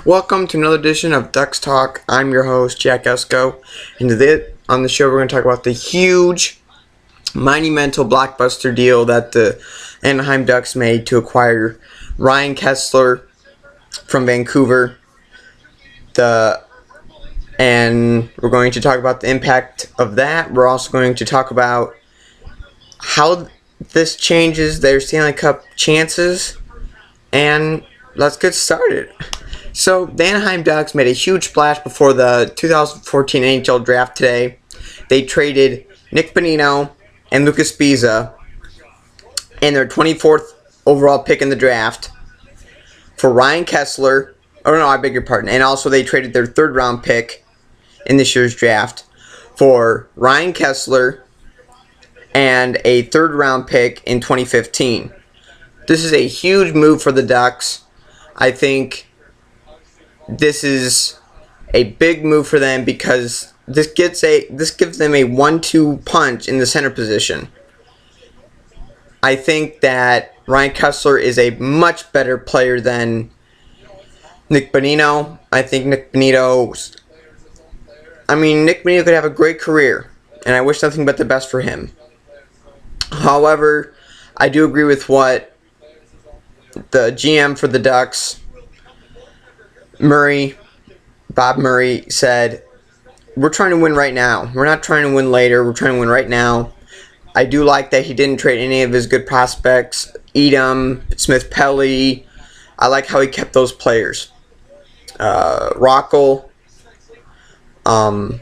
Welcome to another edition of Ducks Talk. I'm your host, Jack Esco, and today on the show we're going to talk about the huge, monumental blockbuster deal that the Anaheim Ducks made to acquire Ryan Kesler from Vancouver. And we're going to talk about the impact of that. We're also going to talk about how this changes their Stanley Cup chances, and let's get started. So, the Anaheim Ducks made a huge splash before the 2014 NHL draft today. They traded Nick Bonino and Lucas Sbisa and their 24th overall pick in the draft for Ryan Kesler. Oh no, I beg your pardon. And also they traded their third round pick in this year's draft for Ryan Kesler and a third round pick in 2015. This is a huge move for the Ducks. I think this is a big move for them because this gives them a 1-2 punch in the center position. I think that Ryan Kesler is a much better player than Nick Bonino. I think Nick Bonino could have a great career, and I wish nothing but the best for him. However, I do agree with what the GM for the Ducks, Bob Murray, said. We're trying to win right now. We're not trying to win later. We're trying to win right now. I do like that he didn't trade any of his good prospects. Edom, Smith-Pelly. I like how he kept those players. Raquel, defenseman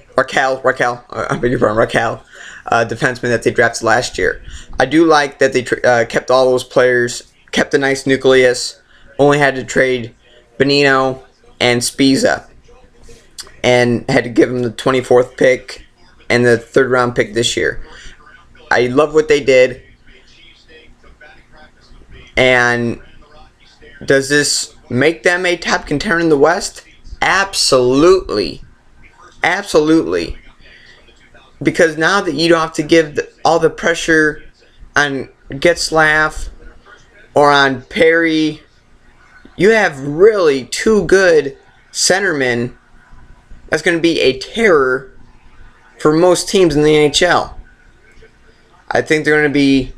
that they drafted last year. I do like that they kept all those players, kept a nice nucleus, only had to trade Bonino and Sbisa, and had to give him the 24th pick and the third round pick this year. I love what they did. And does this make them a top contender in the West? Absolutely. Absolutely. Because now that you don't have to give all the pressure on Getzlaf or on Perry, you have really two good centermen that's going to be a terror for most teams in the NHL. I think they're going to be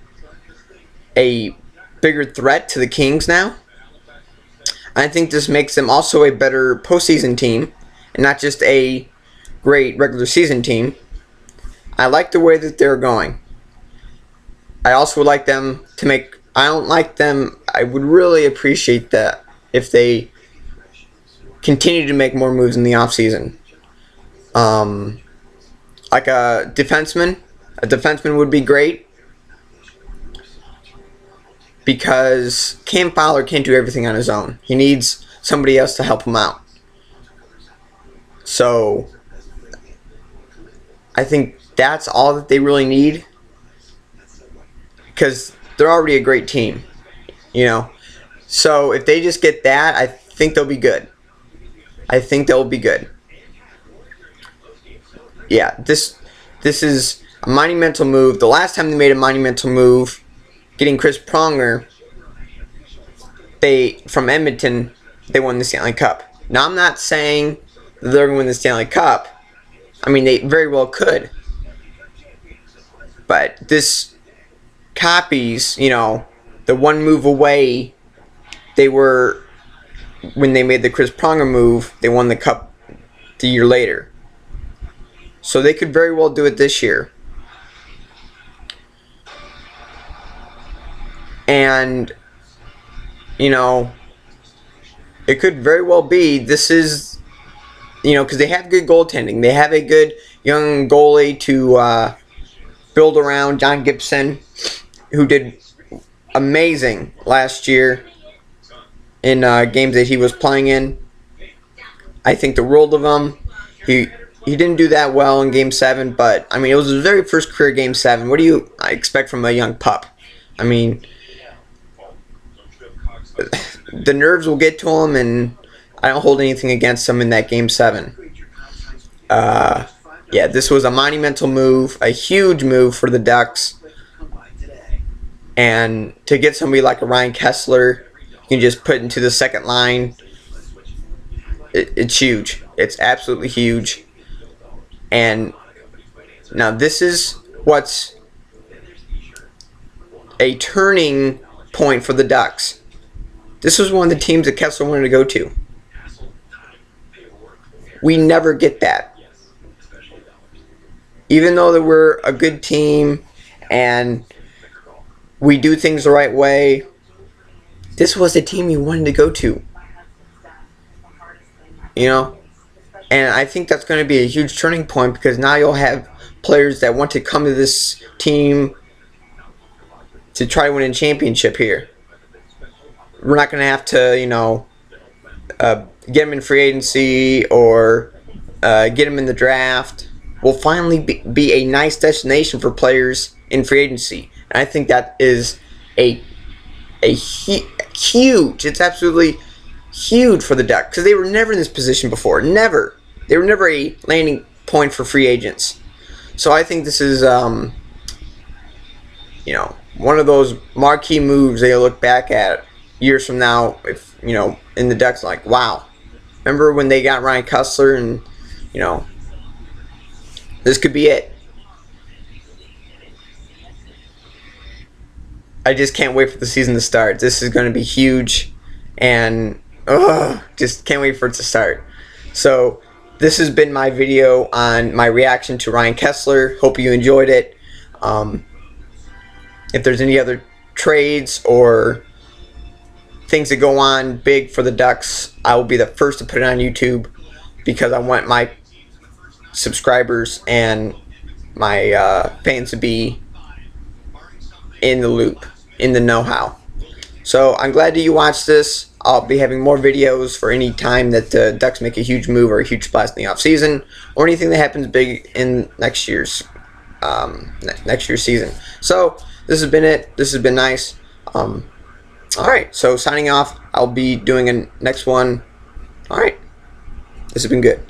a bigger threat to the Kings now. I think this makes them also a better postseason team and not just a great regular season team. I like the way that they're going. I also would like them to make... I would really appreciate that if they continue to make more moves in the offseason. Like a defenseman. A defenseman would be great, because Cam Fowler can't do everything on his own. He needs somebody else to help him out. So, I think that's all that they really need, because they're already a great team, you know. So, if they just get that, I think they'll be good. Yeah, this is a monumental move. The last time they made a monumental move, getting Chris Pronger from Edmonton, they won the Stanley Cup. Now, I'm not saying that they're going to win the Stanley Cup. I mean, they very well could. But this copies, the one move away they were when they made the Chris Pronger move. They won the Cup the year later. So they could very well do it this year. And, it could very well be this is, because they have good goaltending. They have a good young goalie to build around, John Gibson, who did amazing last year in games that he was playing in. I think the world of him. He didn't do that well in Game 7, but, it was his very first career Game 7. What do you expect from a young pup? The nerves will get to him, and I don't hold anything against him in that Game 7. This was a monumental move, a huge move for the Ducks. And to get somebody like a Ryan Kesler, you can just put into the second line it's huge. It's absolutely huge. And now this is what's a turning point for the Ducks. This was one of the teams that Kesler wanted to go to. We never get that. Even though that we're a good team and we do things the right way, this was the team he wanted to go to. You know? And I think that's going to be a huge turning point, because now you'll have players that want to come to this team to try to win a championship here. We're not going to have to, you know, get them in free agency or get them in the draft. Will finally be a nice destination for players in free agency. And I think that is a huge, it's absolutely huge for the Ducks, because they were never in this position before. Never. They were never a landing point for free agents. So I think this is, you know, one of those marquee moves they'll look back at years from now, if, you know, in the Ducks, like, wow, remember when they got Ryan Kesler, and, you know, this could be it. I just can't wait for the season to start. This is going to be huge, and just can't wait for it to start. So this has been my video on my reaction to Ryan Kesler. Hope you enjoyed it. If there's any other trades or things that go on big for the Ducks, I will be the first to put it on YouTube, because I want my subscribers and my fans to be in the loop, in the know-how. So I'm glad that you watched this. I'll be having more videos for any time that the Ducks make a huge move or a huge splash in the offseason, or anything that happens big in next year's season. So this has been it. This has been nice. Alright, so signing off. I'll be doing a next one. Alright, this has been good.